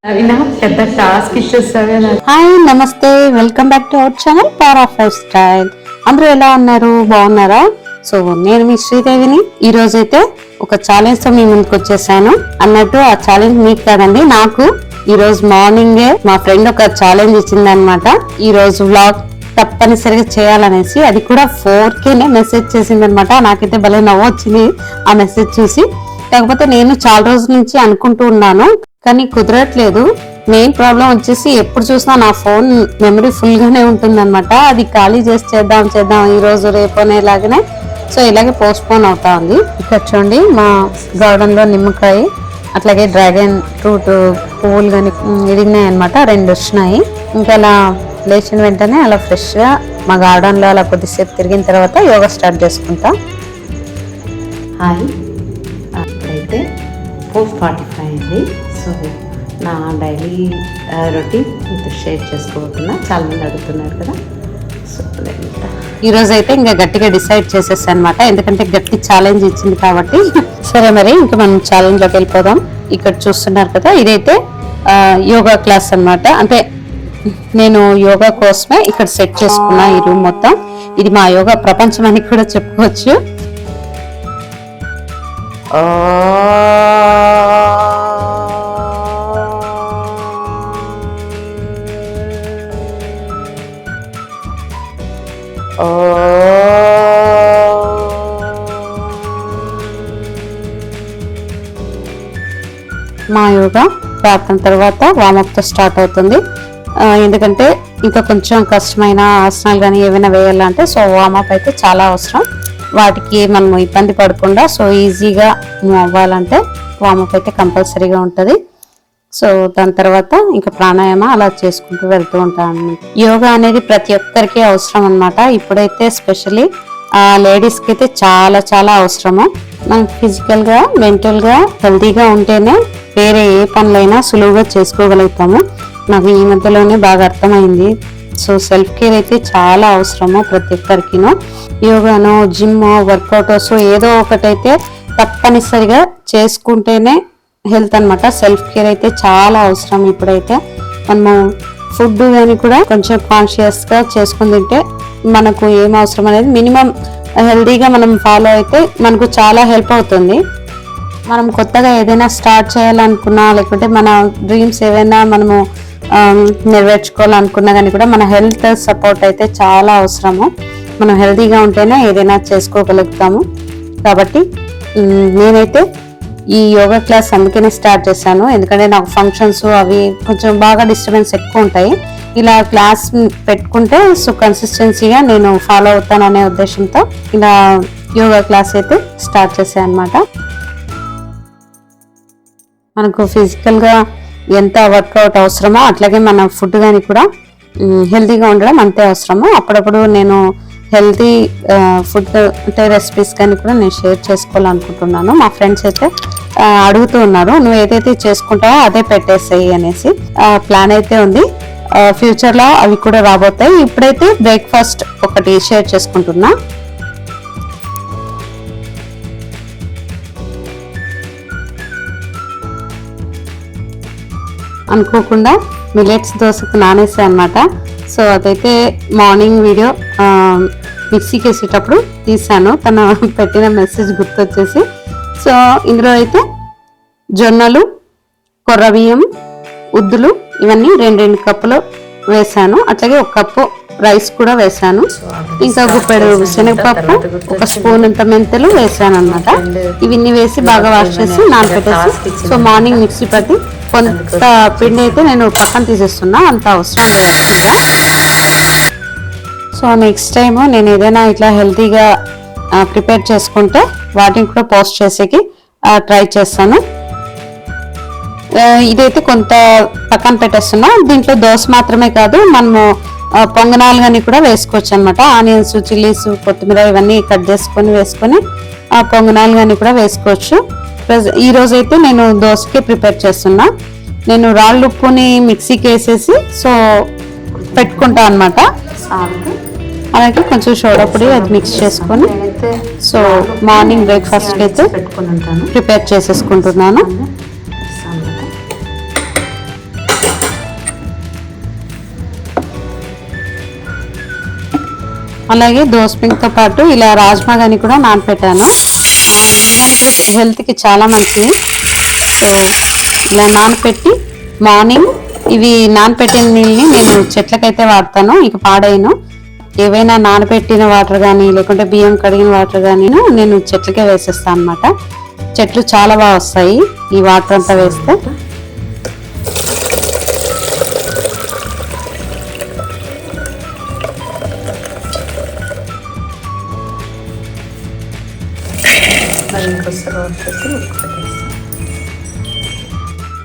అవి పెద్ద task ఇచ్చేస్తావే. Hi, నమస్తే, welcome back to our channel power of life style. అందరూ ఎలా ఉన్నారు? బాగున్నారా? సో నేను మీ శ్రీదేవిని. ఈ రోజు అయితే ఒక ఛాలెంజ్ తో మీ ముందుకు వచ్చేసాను. అన్నట్టు ఆ ఛాలెంజ్ మీకు కాదండి, నాకు. ఈ రోజు మార్నింగే మా ఫ్రెండ్ ఒక ఛాలెంజ్ ఇచ్చింది అనమాట. ఈ రోజు వ్లాగ్ తప్పనిసరిగా చేయాలనేసి, అది కూడా 4K మెసేజ్ చేసింది అనమాట. నాకైతే భలే నవ్వు వచ్చింది ఆ మెసేజ్ చూసి. కాకపోతే నేను చాలా రోజుల నుంచి అనుకుంటూ ఉన్నాను, కానీ కుదరట్లేదు. మెయిన్ ప్రాబ్లం వచ్చేసి ఎప్పుడు చూసినా నా ఫోన్ మెమరీ ఫుల్ గానే ఉంటుంది అనమాట. అది ఖాళీ చేసి చేద్దాం ఈ రోజు రేపు అనేలాగానే. సో ఇలాగే పోస్ట్ పోన్ అవుతా ఉంది. ఇక్కడ చూడండి, మా గార్డెన్ లో నిమ్మకాయ అట్లాగే డ్రాగన్ ఫ్రూట్ పువ్వులు కానీ ఇరిగినాయి అనమాట. 2 వచ్చినాయి. ఇంకా అలా లేచిన వెంటనే అలా ఫ్రెష్ గా మా గార్డెన్ లో అలా కొద్దిసేపు తిరిగిన తర్వాత యోగా స్టార్ట్ చేసుకుంటా. హాయ్, అయితే 4:45 అయింది. సో నా డైలీ రొటీన్ మీతో షేర్ చేసుకోబోతున్నా. చాలా మంది అడుగుతున్నారు కదా. సో ఈ రోజు అయితే ఇంకా గట్టిగా డిసైడ్ చేసేసాను అనమాట, ఎందుకంటే గట్టి ఛాలెంజ్ ఇచ్చింది కాబట్టి. సరే మరి ఇంకా మనం ఛాలెంజ్ లోకి వెళ్ళిపోదాం. ఇక్కడ చూస్తున్నారు కదా, ఇదైతే యోగా క్లాస్ అనమాట. అంటే నేను యోగా కోసమే ఇక్కడ సెట్ చేసుకున్నా ఈ రూమ్ మొత్తం. ఇది మా యోగా ప్రపంచం అని కూడా చెప్పుకోవచ్చు. మా యోగా ప్రార్థన తర్వాత వార్మప్ తో స్టార్ట్ అవుతుంది. ఎందుకంటే ఇంకా కొంచెం కష్టమైన ఆసనాలు కానీ ఏమైనా వేయాలంటే సో వార్మప్ అయితే చాలా అవసరం. వాటికి మనం ఇబ్బంది పడకుండా సో ఈజీగా మూవ్ అవ్వాలంటే వార్మప్ అయితే కంపల్సరీగా ఉంటుంది. సో దాని తర్వాత ఇంకా ప్రాణాయామ అలా చేసుకుంటూ వెళ్తూ ఉంటాను. యోగా అనేది ప్రతి ఒక్కరికి అవసరం అనమాట. ఇప్పుడైతే ఎస్పెషల్లీ లేడీస్ కి అయితే చాలా చాలా అవసరము. మనం ఫిజికల్ గా మెంటల్ గా హెల్తీగా ఉంటేనే వేరే ఏ పనులైనా సులువుగా చేసుకోగలుగుతాము. నాకు ఈ మధ్యలోనే బాగా అర్థమైంది. సో సెల్ఫ్ కేర్ అయితే చాలా అవసరము ప్రతి ఒక్కరికిను. యోగానో జిమ్ వర్కౌట్ సో ఏదో ఒకటైతే తప్పనిసరిగా చేసుకుంటేనే హెల్త్ అనమాట. సెల్ఫ్ కేర్ అయితే చాలా అవసరం. ఇప్పుడైతే మనము ఫుడ్ కానీ కూడా కొంచెం కాన్షియస్ గా చేసుకుని తింటే మనకు ఏం అవసరం అనేది మినిమం హెల్దీగా మనం ఫాలో అయితే మనకు చాలా హెల్ప్ అవుతుంది. మనం కొత్తగా ఏదైనా స్టార్ట్ చేయాలనుకున్నా లేకుంటే మన డ్రీమ్స్ ఏవైనా మనము నెరవేర్చుకోవాలనుకున్నా కానీ కూడా మన హెల్త్ సపోర్ట్ అయితే చాలా అవసరము. మనం హెల్దీగా ఉంటేనే ఏదైనా చేసుకోగలుగుతాము. కాబట్టి నేనైతే ఈ యోగా క్లాస్ అందుకనే స్టార్ట్ చేశాను, ఎందుకంటే నాకు ఫంక్షన్స్ అవి కొంచెం బాగా డిస్టర్బెన్స్ ఎక్కువ ఉంటాయి. ఇలా క్లాస్ పెట్టుకుంటే సో కన్సిస్టెన్సీగా నేను ఫాలో అవుతాను అనే ఉద్దేశంతో ఇలా యోగా క్లాస్ అయితే స్టార్ట్ చేశాను అనమాట. మనకు ఫిజికల్గా ఎంత వర్కౌట్ అవసరమో అట్లాగే మన ఫుడ్ కానీ కూడా హెల్తీగా ఉండడం అంతే అవసరము. అప్పుడప్పుడు నేను హెల్తీ ఫుడ్ అంటే రెసిపీస్ కానీ కూడా నేను షేర్ చేసుకోవాలనుకుంటున్నాను. మా ఫ్రెండ్స్ అయితే అడుగుతూ ఉన్నారు, నువ్వు ఏదైతే చేసుకుంటావో అదే పెట్టేసాయి అనేసి. ప్లాన్ అయితే ఉంది, ఫ్యూచర్ లో అవి కూడా రాబోతాయి. ఇప్పుడైతే బ్రేక్ఫాస్ట్ ఒకటి షేర్ చేసుకుంటున్నా. అనుకోకుండా మిలెట్స్ దోశకు నానేసా అనమాట. సో అదైతే మార్నింగ్ వీడియో మిక్సీకి వేసేటప్పుడు తీసాను, తన పెట్టిన మెసేజ్ గుర్తొచ్చేసి. సో ఇందులో అయితే జొన్నలు, కొర్ర బియ్యం, ఉద్దులు ఇవన్నీ 2 కప్పులు వేసాను. అట్లాగే 1 కప్పు రైస్ కూడా వేసాను. ఇంకా గుప్పెడు శనగపప్పు, 1 స్పూన్ అంత మెంతులు వేసాను అనమాట. ఇవన్నీ వేసి బాగా వాష్ చేసి నానబెట్టేసి సో మార్నింగ్ మిక్సీ పట్టి కొంత పిండి అయితే నేను పక్కన తీసేస్తున్నా, అంత అవసరం లేదు యాక్చువల్గా. సో నెక్స్ట్ టైం నేను ఏదైనా ఇట్లా హెల్తీగా ప్రిపేర్ చేసుకుంటే వాటిని కూడా పోస్ట్ చేసేకి ట్రై చేస్తాను. ఇదైతే కొంత పక్కన పెట్టేస్తున్నా. దీంట్లో దోశ మాత్రమే కాదు, మనము పొంగనాలు కానీ కూడా వేసుకోవచ్చు అనమాట. ఆనియన్స్, చిల్లీస్, కొత్తిమీర ఇవన్నీ కట్ చేసుకొని వేసుకొని పొంగనాలు కానీ కూడా వేసుకోవచ్చు. ఈ రోజు అయితే నేను దోశకి ప్రిపేర్ చేస్తున్నా. నేను రాళ్ళు ఉప్పుని మిక్సీకి వేసేసి సో పెట్టుకుంటా అనమాట. అలాగే కొంచెం సోడా పొడి అది మిక్స్ చేసుకొని సో మార్నింగ్ బ్రేక్ఫాస్ట్ అయితే ప్రిపేర్ చేసేసుకుంటున్నాను. అలాగే దోసపిండితో పాటు ఇలా రాజ్మా గాని కూడా నానపెట్టాను. ఏంటంటే హెల్త్కి చాలా మంచిది. సో ఇలా నానపెట్టి మార్నింగ్ ఇవి నానపెట్టిన నీళ్ళని నేను చెట్లకైతే వాడతాను, ఇక పాడేయను. ఏవైనా నానబెట్టిన వాటర్ కానీ లేకుంటే బియ్యం కడిగిన వాటర్ కానీ నేను చెట్లకే వేసేస్తాను అనమాట. చెట్లు చాలా బాగా వస్తాయి ఈ వాటర్ అంతా వేస్తే.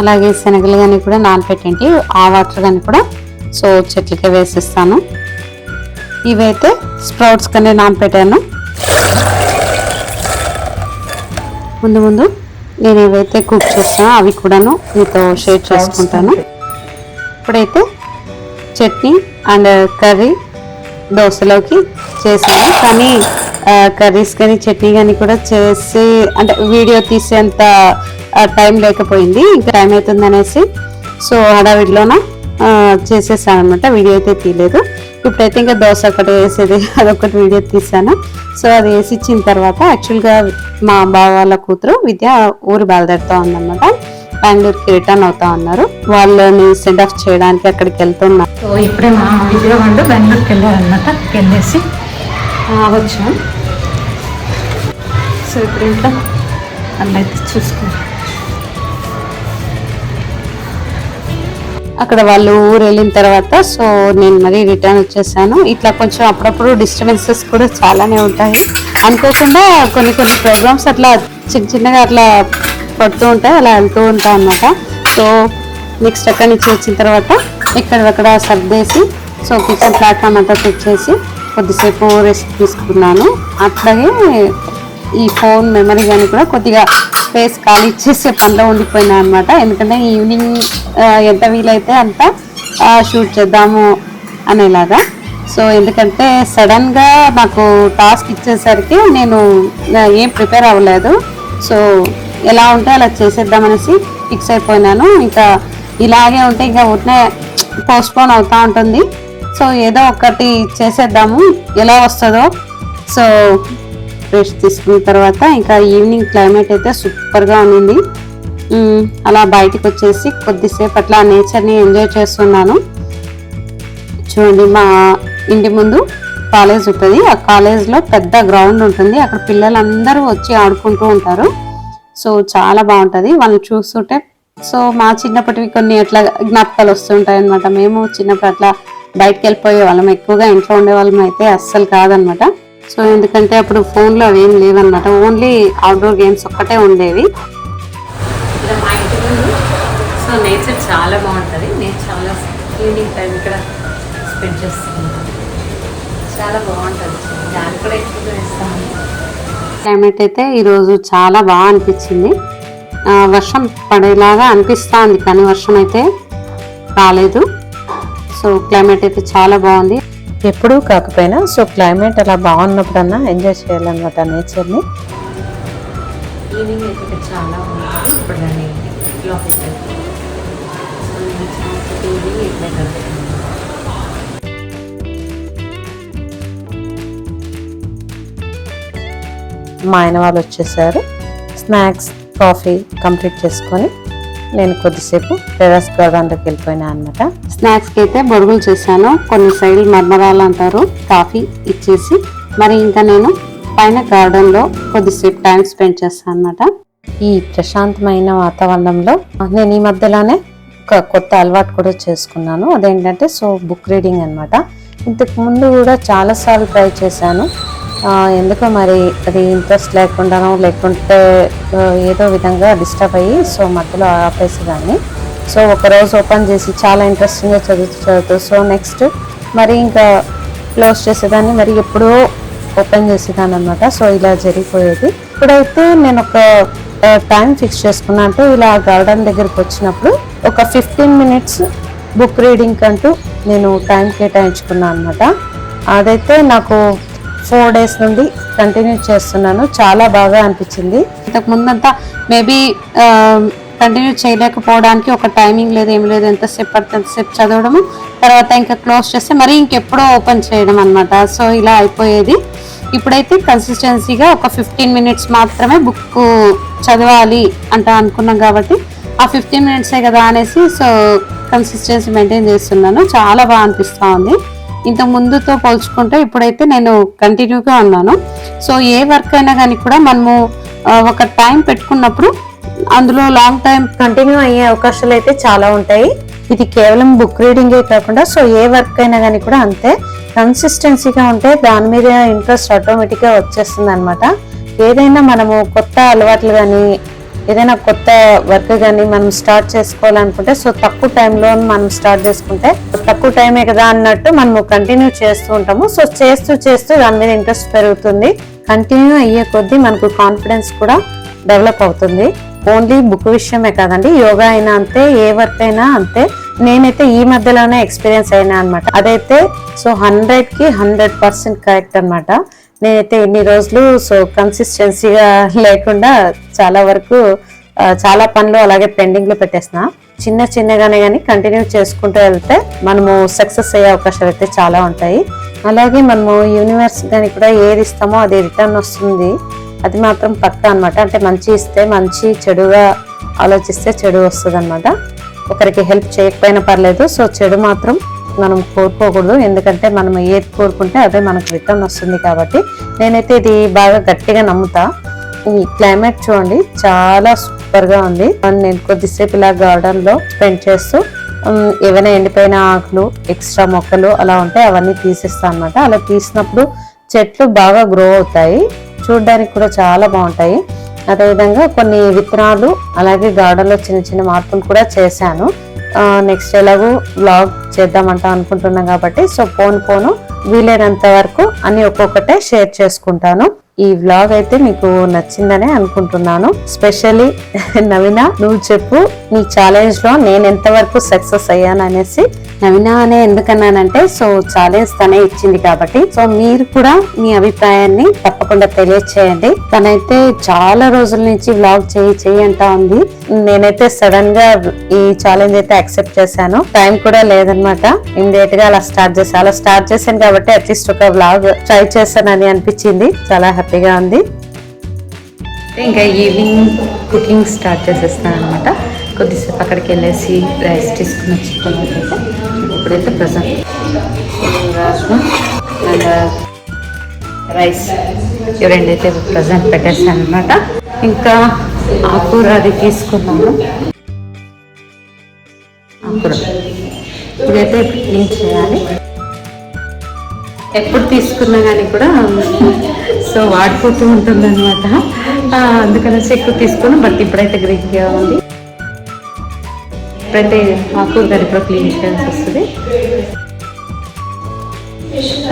అలాగే శనగలు కానీ కూడా నానపెట్టేంటి ఆ వాటర్ కానీ కూడా సో చెట్లకే వేసేస్తాను. ఇవైతే స్ప్రౌట్స్ కానీ నానపెట్టాను. ముందు నేను ఏవైతే కుక్ చేస్తానో అవి కూడాను మీతో షేర్ చేసుకుంటాను. ఇప్పుడైతే చట్నీ అండ్ కర్రీ దోశలోకి చేశాను, కానీ కర్రీస్ కానీ చట్నీ కానీ కూడా చేసి అంటే వీడియో తీసేంత టైం లేకపోయింది, ఇంకా టైం అవుతుంది అనేసి సో హడావిడిలోన చేసేసాను అనమాట. వీడియో అయితే తీయలేదు. ఇప్పుడైతే ఇంకా దోశ ఒకటి వేసేది అదొకటి వీడియో తీసాను. సో అది వేసి ఇచ్చిన తర్వాత యాక్చువల్గా మా బావ వాళ్ళ కూతురు విద్య ఊరు బయలుదేరుతా ఉందన్నమాట. బెంగళూరుకి రిటర్న్ అవుతా ఉన్నారు. వాళ్ళని సెండ్ ఆఫ్ చేయడానికి అక్కడికి వెళ్తున్నా. సో ఇప్పుడే మా విజయ వాళ్ళు బెంగళూరుకి వెళ్ళారనమాట. వెళ్ళేసి వచ్చాం. సో ఇప్పుడు ఇంట్లో అన్నైతే చూసుకున్నాం. అక్కడ వాళ్ళు ఊరు వెళ్ళిన తర్వాత సో నేను మరీ రిటర్న్ వచ్చేసాను. ఇట్లా కొంచెం అప్పుడప్పుడు డిస్టర్బెన్సెస్ కూడా చాలానే ఉంటాయి. అనుకోకుండా కొన్ని ప్రోగ్రామ్స్ అట్లా చిన్నగా అట్లా పడుతూ ఉంటాయి, అలా వెళ్తూ ఉంటాయి అన్నమాట. సో నెక్స్ట్ అక్కడి నుంచి వచ్చిన తర్వాత ఇక్కడక్కడ సర్దేసి సో కిచెన్ ప్లాట్ఫామ్ అంతా తెచ్చేసి కొద్దిసేపు రెస్ట్ తీసుకున్నాను. అట్లాగే ఈ ఫోన్ మెమరీ కానీ కూడా కొద్దిగా స్పేస్ ఖాళీ ఇచ్చేసే పనిలో ఉండిపోయినా అనమాట. ఎందుకంటే ఈవినింగ్ ఎంత వీలైతే అంత షూట్ చేద్దాము అనేలాగా. సో ఎందుకంటే సడన్గా నాకు టాస్క్ ఇచ్చేసరికి నేను ఏం ప్రిపేర్ అవ్వలేదు. సో ఎలా ఉంటే అలా చేసేద్దామనేసి ఫిక్స్ అయిపోయినాను. ఇంకా ఇలాగే ఉంటే ఇంకా ఉంటే పోస్ట్పోన్ అవుతూ ఉంటుంది. సో ఏదో ఒకటి చేసేద్దాము ఎలా వస్తుందో. సో రెస్ట్ తీసుకున్న తర్వాత ఇంకా ఈవినింగ్ క్లైమేట్ అయితే సూపర్గా ఉన్నింది. అలా బయటకు వచ్చేసి కొద్దిసేపు అట్లా నేచర్ని ఎంజాయ్ చేస్తున్నాను. చూడండి, మా ఇంటి ముందు కాలేజ్ ఉంటుంది. ఆ కాలేజ్లో పెద్ద గ్రౌండ్ ఉంటుంది. అక్కడ పిల్లలందరూ వచ్చి ఆడుకుంటూ ఉంటారు. సో చాలా బాగుంటుంది వాళ్ళని చూస్తుంటే. సో మా చిన్నప్పటివి కొన్ని అట్లా జ్ఞాపకాలు వస్తుంటాయి అనమాట. మేము చిన్నప్పుడు అట్లా బయటకు వెళ్ళిపోయే వాళ్ళం, ఎక్కువగా ఇంట్లో ఉండే వాళ్ళం అయితే అస్సలు కాదనమాట. సో ఎందుకంటే అప్పుడు ఫోన్లో అవేం లేవన్నమాట, ఓన్లీ అవుట్డోర్ గేమ్స్ ఒక్కటే ఉండేవి. ఇక్కడ మా ఇంటి ముందు సో నేచర్ చాలా బాగుంటుంది. నేను చాలా ఈవినింగ్ టైం ఇక్కడ స్పెండ్ చేస్తున్నాను. చాలా బాగుంటుంది. దాన్ని కూడా ఎక్కువగా వేస్తాను. క్లైమేట్ అయితే ఈరోజు చాలా బాగా అనిపించింది. వర్షం పడేలాగా అనిపిస్తూ ఉంది, కానీ వర్షం అయితే రాలేదు. సో క్లైమేట్ అయితే చాలా బాగుంది. ఎప్పుడూ కాకపోయినా సో క్లైమేట్ అలా బాగున్నప్పుడన్నా ఎంజాయ్ చేయాలన్నమాట నేచర్ని. ఈవినింగ్ అయితే చాలా బాగుంటుంది. ఇప్పుడు దాన్ని లోపలికి వెళ్తాను. సో ఈవినింగ్ ఇట్లా కలుపుతాను. మా ఆయన వాళ్ళు వచ్చేసారు. స్నాక్స్ కాఫీ కంప్లీట్ చేసుకొని నేను కొద్దిసేపు టెర్రస్ గార్డెన్లోకి వెళ్ళిపోయినా అనమాట. స్నాక్స్కి అయితే బొరుగులు చేశాను, కొన్ని సైడ్లు మర్మరాలు అంటారు, కాఫీ ఇచ్చేసి మరి ఇంకా నేను పైన గార్డెన్లో కొద్దిసేపు టైం స్పెండ్ చేస్తాను అనమాట. ఈ ప్రశాంతమైన వాతావరణంలో నేను ఈ మధ్యలోనే ఒక కొత్త అలవాటు కూడా చేసుకున్నాను. అదేంటంటే సో బుక్ రీడింగ్ అనమాట. ఇంతకు ముందు కూడా చాలాసార్లు ట్రై చేశాను. ఎందుకో మరి అది ఇంట్రెస్ట్ లేకుండానో లేకుంటే ఏదో విధంగా డిస్టర్బ్ అయ్యి సో మధ్యలో ఆపేసేదాన్ని. సో ఒకరోజు ఓపెన్ చేసి చాలా ఇంట్రెస్టింగ్గా చదువుతూ సో నెక్స్ట్ మరి ఇంకా క్లోజ్ చేసేదాన్ని, మరి ఎప్పుడో ఓపెన్ చేసేదాన్ని అనమాట. సో ఇలా జరిగిపోయేది. ఇప్పుడైతే నేను ఒక టైం ఫిక్స్ చేసుకున్నా. అంటే ఇలా గార్డెన్ దగ్గరికి వచ్చినప్పుడు ఒక 15 minutes బుక్ రీడింగ్ అంటూ నేను టైం కేటాయించుకున్నాను అనమాట. అదైతే నాకు 4 days నుండి కంటిన్యూ చేస్తున్నాను. చాలా బాగా అనిపించింది. ఇంతకు ముందంతా మేబీ కంటిన్యూ చేయలేకపోవడానికి ఒక టైమింగ్ లేదు, ఏం లేదు, ఎంతసేపు పడితే ఎంతసేపు చదవడము, తర్వాత ఇంకా క్లోజ్ చేస్తే మరి ఇంకెప్పుడో ఓపెన్ చేయడం అనమాట. సో ఇలా అయిపోయేది. ఇప్పుడైతే కన్సిస్టెన్సీగా ఒక 15 minutes మాత్రమే బుక్ చదవాలి అనుకున్నాం కాబట్టి ఆ 15 minutes కదా అనేసి సో కన్సిస్టెన్సీ మెయింటైన్ చేస్తున్నాను. చాలా బాగా అనిపిస్తూ ఉంది. ఇంత ముందుతో పోల్చుకుంటే ఇప్పుడైతే నేను కంటిన్యూగా ఉన్నాను. సో ఏ వర్క్ అయినా కానీ కూడా మనము ఒక టైం పెట్టుకున్నప్పుడు అందులో లాంగ్ టైం కంటిన్యూ అయ్యే అవకాశాలు అయితే చాలా ఉంటాయి. ఇది కేవలం బుక్ రీడింగే కాకుండా సో ఏ వర్క్ అయినా కానీ కూడా అంతే. కన్సిస్టెన్సీగా ఉంటే దాని మీద ఇంట్రెస్ట్ ఆటోమేటిక్గా వచ్చేస్తుంది అనమాట. ఏదైనా మనము కొత్త అలవాట్లు కానీ ఏదైనా కొత్త వర్క్ కానీ మనం స్టార్ట్ చేసుకోవాలనుకుంటే సో తక్కువ టైంలో మనం స్టార్ట్ చేసుకుంటే తక్కువ టైమే కదా అన్నట్టు మనము కంటిన్యూ చేస్తూ ఉంటాము. సో చేస్తూ చేస్తూ దాని మీద ఇంట్రెస్ట్ పెరుగుతుంది. కంటిన్యూ అయ్యే కొద్దీ మనకు కాన్ఫిడెన్స్ కూడా డెవలప్ అవుతుంది. ఓన్లీ బుక్ విషయమే కాదండి, యోగా అయినా అంతే, ఏ వర్క్ అయినా అంతే. నేనైతే ఈ మధ్యలోనే ఎక్స్పీరియన్స్ అయినా అనమాట. అదైతే సో 100కి 100% కరెక్ట్ అనమాట. నేనైతే ఎన్ని రోజులు సో కన్సిస్టెన్సీగా లేకుండా చాలా వరకు చాలా పనులు అలాగే పెండింగ్ లో పెట్టేసిన. చిన్నగానే కానీ కంటిన్యూ చేసుకుంటూ వెళ్తే మనము సక్సెస్ అయ్యే అవకాశాలు అయితే చాలా ఉంటాయి. అలాగే మనము యూనివర్స్ కానీ కూడా ఏది ఇస్తామో అది రిటర్న్ వస్తుంది, అది మాత్రం పక్కా అనమాట. అంటే మంచి ఇస్తే మంచి, చెడుగా ఆలోచిస్తే చెడు వస్తుంది అనమాట. ఒకరికి హెల్ప్ చేయకపోయినా పర్లేదు, సో చెడు మాత్రం మనం కోరుకోకూడదు. ఎందుకంటే మనం ఏది కోరుకుంటే అదే మనకు రిటర్న్ వస్తుంది. కాబట్టి నేనైతే ఇది బాగా గట్టిగా నమ్ముతా. ఈ క్లైమేట్ చూడండి చాలా సూపర్ గా ఉంది. నేను కొద్దిసేపు ఇలా గార్డెన్ లో స్పెండ్ చేస్తూ ఏవైనా ఎండిపోయిన ఆకులు, ఎక్స్ట్రా మొక్కలు అలా ఉంటే అవన్నీ తీసేస్తాను అనమాట. అలా తీసినప్పుడు చెట్లు బాగా గ్రో అవుతాయి, చూడడానికి కూడా చాలా బాగుంటాయి. అదేవిధంగా కొన్ని విత్తనాలు అలాగే గార్డెన్ లో చిన్న మార్పులు కూడా చేశాను. నెక్స్ట్ ఎలాగో వ్లాగ్ చేద్దామంటా అనుకుంటున్నాం కాబట్టి సో పోను వీలైనంత వరకు అన్ని ఒక్కొక్కటే షేర్ చేసుకుంటాను. ఈ వ్లాగ్ అయితే మీకు నచ్చిందనే అనుకుంటున్నాను. స్పెషల్లీ నవీన, నువ్వు చెప్పు నీ ఛాలెంజ్ లో నేను ఎంతవరకు సక్సెస్ అయ్యాను అనేసి. నవీన అనే ఎందుకన్నానంటే సో ఛాలెంజ్ తనే ఇచ్చింది కాబట్టి. సో మీరు కూడా మీ అభిప్రాయాన్ని తప్పకుండా తెలియచేయండి. తనైతే చాలా రోజుల నుంచి వ్లాగ్ చేయి అంటా ఉంది. నేనైతే సడన్ గా ఈ ఛాలెంజ్ అయితే యాక్సెప్ట్ చేశాను. టైం కూడా లేదనమాట. ఇమ్మీడియట్ గా అలా స్టార్ట్ చేశాను కాబట్టి అట్లీస్ట్ ఒక వ్లాగ్ ట్రై చేశానని అనిపించింది. చాలా హ్యాపీగా ఉంది. ఇంకా ఈవినింగ్ కుకింగ్ స్టార్ట్ చేసేస్తాను అనమాట. కొద్దిసేపు అక్కడికి వెళ్ళేసి రైస్ తీసుకుని వచ్చి ఇప్పుడైతే ప్రజెంట్ అండ్ రైస్ రెండైతే ప్రజెంట్ పెట్టేస్తాను అనమాట. ఇంకా ఆకుకూర అది తీసుకున్నాను. ఆకుకూర ఇదైతే క్లీన్ చేయాలి. ఎప్పుడు తీసుకున్నా కానీ కూడా సో వాడిపోతూ ఉంటుంది అనమాట. అందుకనేసి ఎక్కువ తీసుకున్నాం. బట్ ఇప్పుడైతే గ్రీన్గా ఉంది. ఇప్పుడైతే ఆకుకూర గారి ఇప్పుడు క్లీన్ చేయాల్సి వస్తుంది.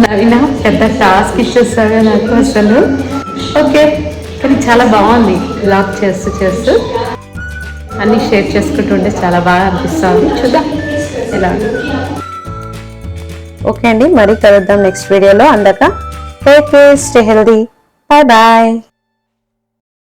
నవీన పెద్ద టాస్క్ ఇచ్చేస్తాగా నాకు అసలు. ఓకే, కానీ చాలా బాగుంది. బ్లాగ్ చేస్తూ అన్నీ షేర్ చేసుకుంటుంటే చాలా బాగా అనిపిస్తుంది. చూద్దాం ఎలా. ఓకే అండి, మరీ కలుద్దాం నెక్స్ట్ వీడియోలో. అందాక take care, stay healthy, bye bye.